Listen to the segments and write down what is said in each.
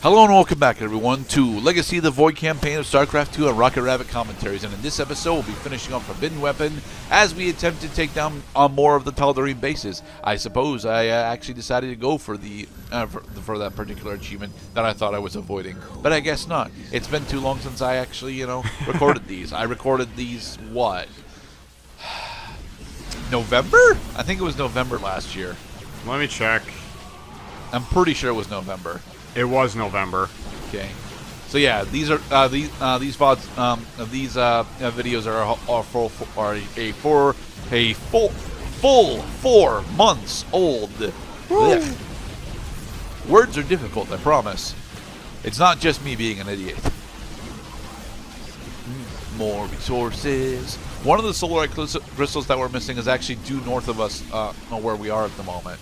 Hello and welcome back, everyone, to Legacy of the Void campaign of StarCraft 2 and Rocket Rabbit Commentaries. And in this episode, we'll be finishing off Forbidden Weapon as we attempt to take down more of the Tal'Darim bases. I suppose I actually decided to go for the for that particular achievement that I thought I was avoiding, but I guess not. It's been too long since I actually, recorded these. I recorded these what? November? I think it was November last year. Let me check. I'm pretty sure it was November. It was November. Okay, so yeah, these are these VODs, videos are a full 4 months old. Blech. Words are difficult, I promise. It's not just me being an idiot. More resources. One of the solarite crystals that we're missing is actually due north of us, where we are at the moment.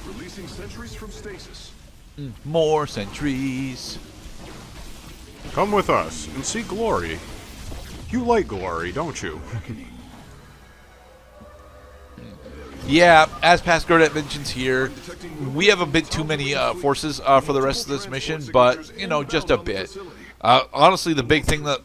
Releasing sentries from stasis. More sentries. Come with us and see glory. You like glory, don't you? Yeah, as past Gerdat mentions here, we have a bit too many forces for the rest of this mission, but just a bit. Honestly, the big thing that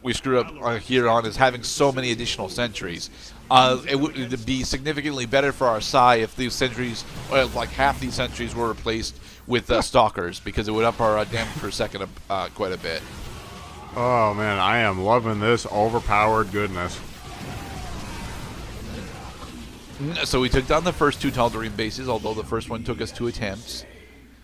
we screwed up here on is having so many additional sentries. It would be significantly better for our Psi if these sentries, like half these sentries, were replaced with stalkers, because it would up our damage per second quite a bit. Oh man, I am loving this overpowered goodness. So we took down the first 2 Tal'Darim bases, although the first one took us 2 attempts.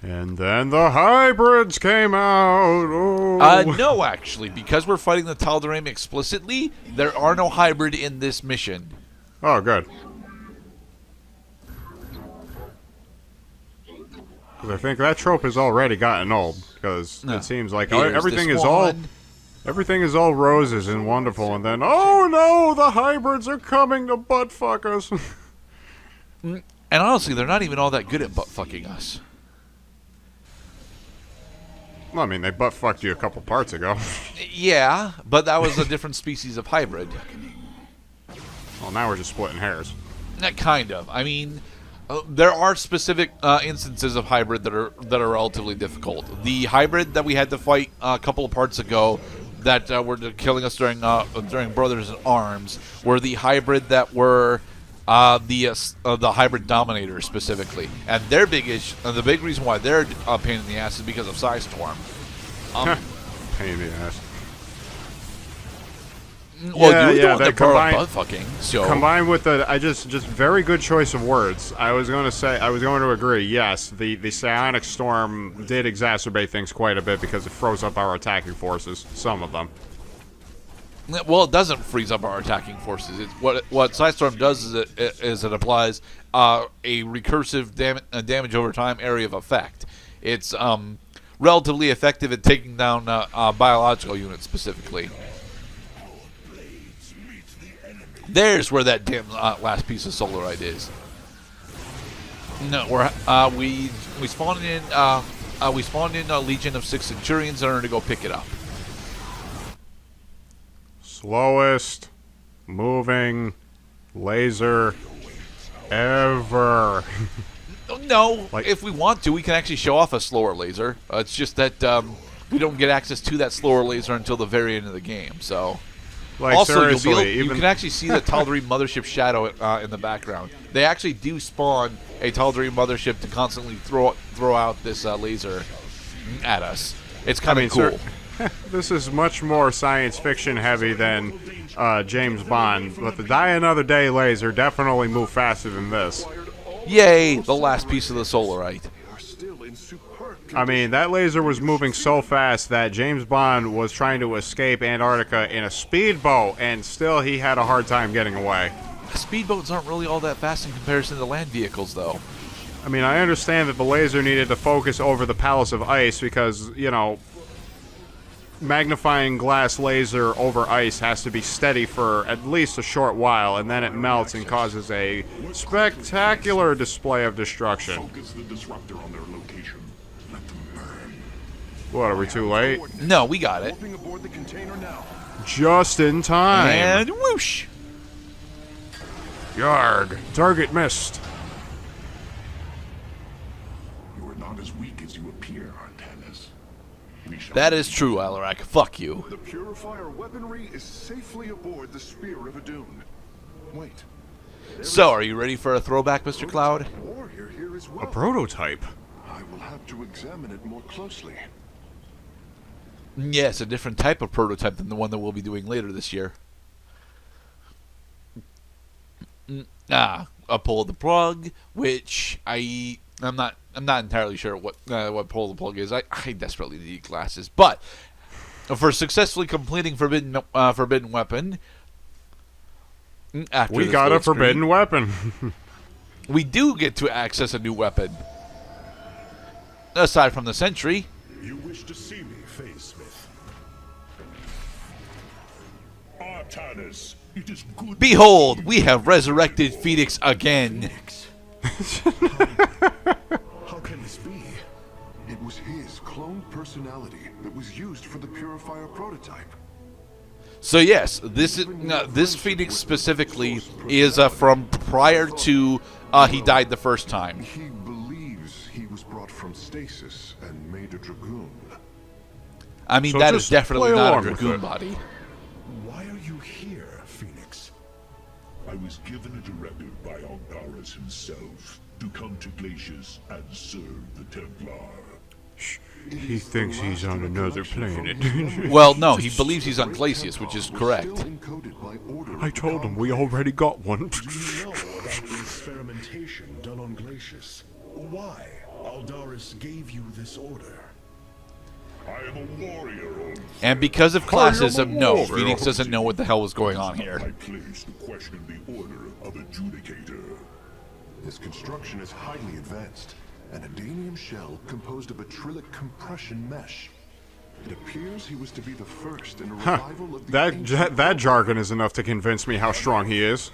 And then the hybrids came out. Oh. No, actually, because we're fighting the Tal'Darim explicitly, there are no hybrid in this mission. Oh, good. Because I think that trope has already gotten old. Because it seems like everything is all roses and wonderful, and then oh no, the hybrids are coming to butt fuck us. And honestly, they're not even all that good at butt fucking us. Well, I mean, they butt fucked you a couple parts ago. Yeah, but that was a different species of hybrid. Well, now we're just splitting hairs. Kind of. I mean, there are specific instances of hybrid that are relatively difficult. The hybrid that we had to fight a couple of parts ago that were killing us during Brothers in Arms were the hybrid that were the hybrid dominators specifically, and their the big reason why they're a pain in the ass is because of Storm. Pain in the ass. Well, yeah, that butt fucking. So combined with the, just very good choice of words. I was going to agree. Yes, the psionic storm did exacerbate things quite a bit because it froze up our attacking forces. Some of them. Well, it doesn't freeze up our attacking forces. It's what Storm does is it applies a recursive damage over time area of effect. It's relatively effective at taking down biological units specifically. There's where that damn last piece of solarite is. No, we spawned in a legion of 6 Centurions in order to go pick it up. Slowest moving laser ever. No, if we want to, we can actually show off a slower laser. It's just that we don't get access to that slower laser until the very end of the game. So, also, you can actually see the Tal'Darim mothership shadow in the background. They actually do spawn a Tal'Darim mothership to constantly throw out this laser at us. It's kind of cool. This is much more science fiction heavy than James Bond, but the Die Another Day laser definitely moved faster than this. Yay, the last piece of the solarite. I mean, that laser was moving so fast that James Bond was trying to escape Antarctica in a speedboat, and still he had a hard time getting away. Speedboats aren't really all that fast in comparison to land vehicles, though. I mean, I understand that the laser needed to focus over the Palace of Ice because, magnifying glass laser over ice has to be steady for at least a short while, and then it melts and causes a spectacular display of destruction. Focus the disruptor on their location. Let them burn. What, are we too late? No, we got it. Warping aboard the container now. Just in time. And whoosh! Yarg. Target missed. You are not as weak as as you appear, Artanis. That is true, Alarak. Fuck you. The purifier weaponry is safely aboard the Spear of Adun. Wait. So, are you ready for a throwback, Mr. Cloud? Warrior here as well. A prototype. I will have to examine it more closely. Yes, a different type of prototype than the one that we'll be doing later this year. A pull the plug, which I'm not entirely sure what pull the plug is. I desperately need glasses, but for successfully completing forbidden weapon, after We this got a load screen, forbidden weapon. we do get to access a new weapon. Aside from the sentry. You wish to see me, Phase Smith? Artanis, it is good. Behold, we have resurrected Phoenix again. How can this be? It was his cloned personality that was used for the purifier prototype. So yes, this Phoenix specifically is from prior to he died the first time. He believes he was brought from stasis and made a dragoon. I mean, So that is just definitely play not a along with dragoon it. body. Why are you here, Phoenix? I was given a directive by Aldaris himself to come to Glacius and serve the Templar. He thinks he's on another planet. Well, no, he believes he's on Glacius, which is correct. I told him we already got one. Do you know about the experimentation done on Glacius? Why Aldaris gave you this order? I am a warrior, old And because of classism, no, warrior. Phoenix doesn't know what the hell was going on my here. place to question the order of Adjudicator. His construction is highly advanced. An adanium shell composed of a trillic compression mesh. It appears he was to be the first in a revival of the That jargon is enough to convince me how strong he is.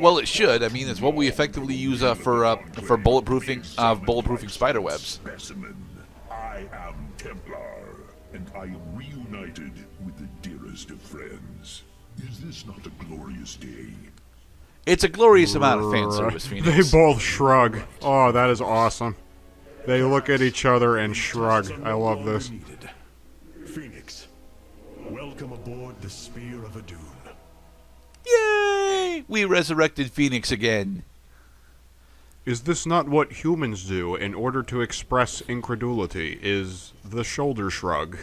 Well, it should. I mean, it's what we effectively use for bulletproofing spider webs. Specimen. I am Templar, and I am reunited with the dearest of friends. Is this not a glorious day? It's a glorious amount of fan service, They Phoenix. both shrug. Oh, that is awesome. They look at each other and shrug. I love this. Phoenix, welcome aboard the Spear of Adun. Yay! We resurrected Phoenix again. Is this not what humans do in order to express incredulity? Is the shoulder shrug.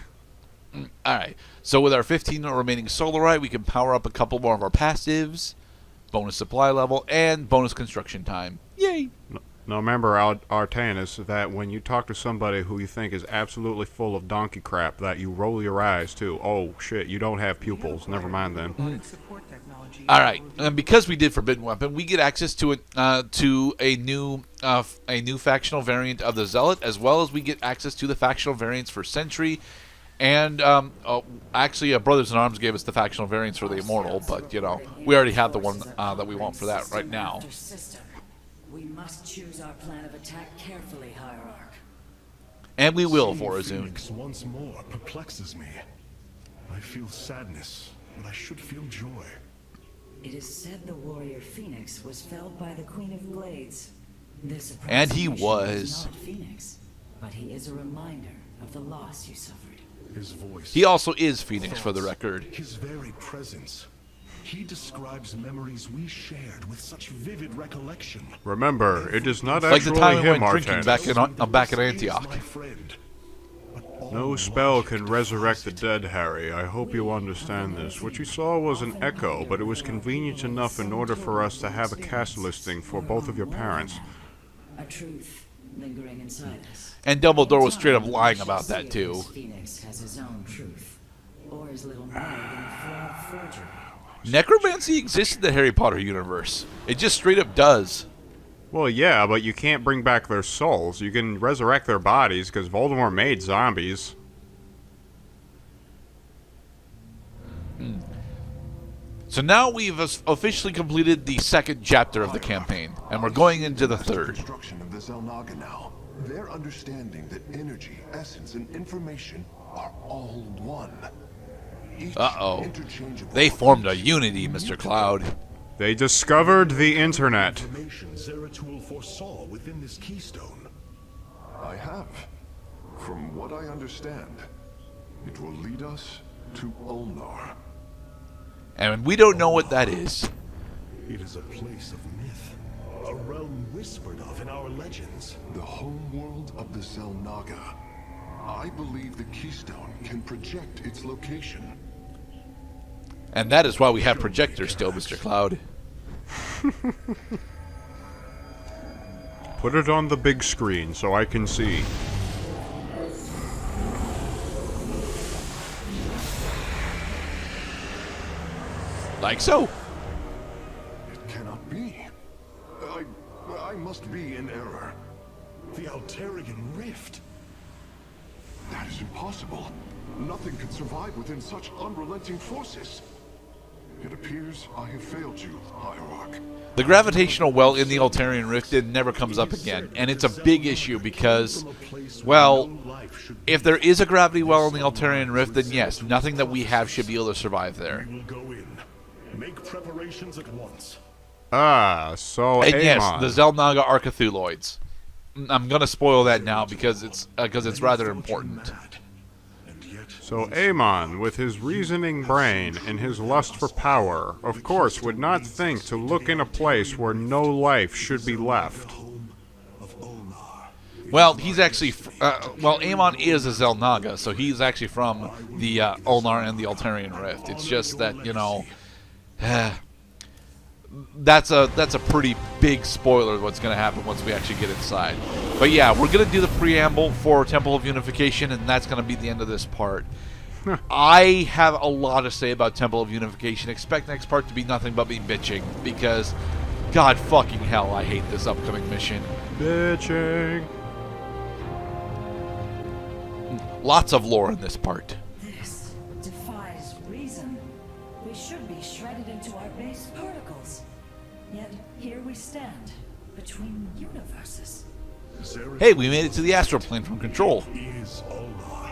Alright, so with our 15 remaining Solarite, we can power up a couple more of our passives, bonus supply level, and bonus construction time. Yay! Now remember, Artanis, that when you talk to somebody who you think is absolutely full of donkey crap, that you roll your eyes too. Oh shit, you don't have pupils. Never mind then. Alright, and because we did Forbidden Weapon, we get access to a new factional variant of the Zealot, as well as we get access to the factional variants for Sentry, and actually Brothers in Arms gave us the factional variants for the Immortal, but you know, we already have the one that we want for that right now. We must choose our plan of attack carefully, Hierarch. And we will, Seeing Vorazun. Phoenix once more perplexes me. I feel sadness, but I should feel joy. It is said the warrior Phoenix was felled by the Queen of Blades. This And he approximation was. is not Phoenix, but he is a reminder of the loss you suffered. His voice. He also is Phoenix, for the record. His very presence. He describes memories we shared with such vivid recollection. Remember, it is not Like the actually time we him, went drinking Artanis. back in Antioch. My friend. But all No spell can resurrect the dead, Harry. I hope you understand this. What you saw was an echo, but it was convenient enough in order for us to have a cast listing for both of your parents. A truth lingering inside us. And Dumbledore was straight up lying about that, too. Phoenix has his own truth, or is little more than a flawed forgery. Necromancy exists in the Harry Potter universe. It just straight up does. Well, yeah, but you can't bring back their souls. You can resurrect their bodies, because Voldemort made zombies. So now we've officially completed the second chapter of the campaign, and we're going into the third. Construction of the Zelnaga now. Their understanding that energy, essence, and information are all one. Each Uh-oh. interchangeable. They formed a unity, Mr. Cloud. They discovered the internet. Information Zeratul foresaw within this keystone. I have. what I understand, it will lead us to Ulnar. And we don't know what that is. It is a place of myth, a realm whispered of in our legends. The homeworld of the Xel'Naga. I believe the Keystone can project its location. And that is why we have projectors still, Mr. Cloud. Put it on the big screen so I can see. Like so. It cannot be. I must be in error. The Altarian Rift. That is impossible. Nothing can survive within such unrelenting forces. It appears I have failed you, Hierarch. The gravitational well in the Altarian Rift never comes up again, and it's a big issue because, well, if there is a gravity well in the Altarian Rift, then yes, nothing that we have should be able to survive there. We will go in. Make preparations at once. Ah, so And Amon. yes, the Xel'Naga are Cthulhuids. I'm gonna spoil that now because it's rather important. So Amon, with his reasoning brain and his lust for power, of course would not think to look in a place where no life should be left. Well, he's actually, Amon is a Xel'Naga, so he's actually from the Ulnar and the Altarian Rift. It's just that, you know, that's a pretty big spoiler of what's going to happen once we actually get inside. But yeah, we're going to do the preamble for Temple of Unification, and that's going to be the end of this part. I have a lot to say about Temple of Unification. Expect next part to be nothing but me bitching, because God fucking hell, I hate this upcoming mission. Bitching. Lots of lore in this part. This defies reason. We should be shredded into our base particles. Yet here we stand, between universes. Hey, we made it to the astral plane from Control. Is Allah.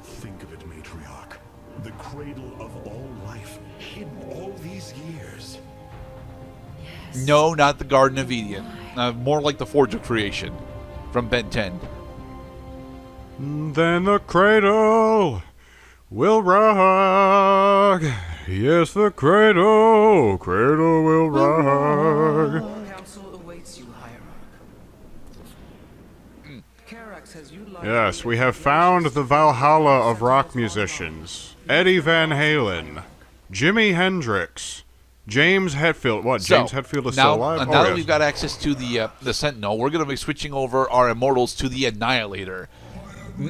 Think of it, matriarch. The cradle of all life, hidden all these years. Yes. No, not the Garden of Eden. More like the Forge of Creation from Ben 10. Then the cradle will rock. Yes, the cradle will rock. Council awaits you, Hierarch. Karax has utilized Yes, we have found the Valhalla of rock musicians. Eddie Van Halen, Jimi Hendrix, James Hetfield. What, James Hetfield is still alive? Now that we've got access to the Sentinel, we're going to be switching over our Immortals to the Annihilator.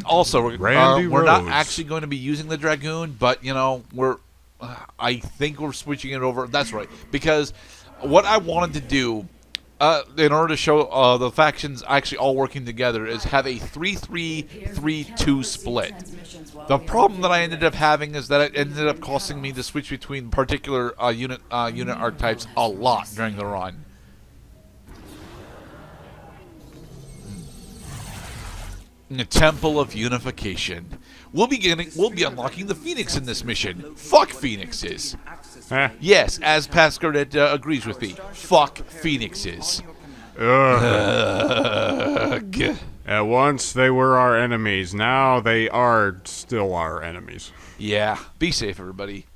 Also, we're not actually going to be using the Dragoon, but, you know, I think we're switching it over. That's right. Because what I wanted to do, in order to show the factions actually all working together, is have a 3-3-3-2 split. The problem that I ended up having is that it ended up costing me to switch between particular unit archetypes a lot during the run. The Temple of Unification. We'll be unlocking the Phoenix in this mission. Fuck Phoenixes. Yes, as past Gerdat agrees with me. Fuck Phoenixes. At once they were our enemies. Now they are still our enemies. Yeah. Be safe, everybody.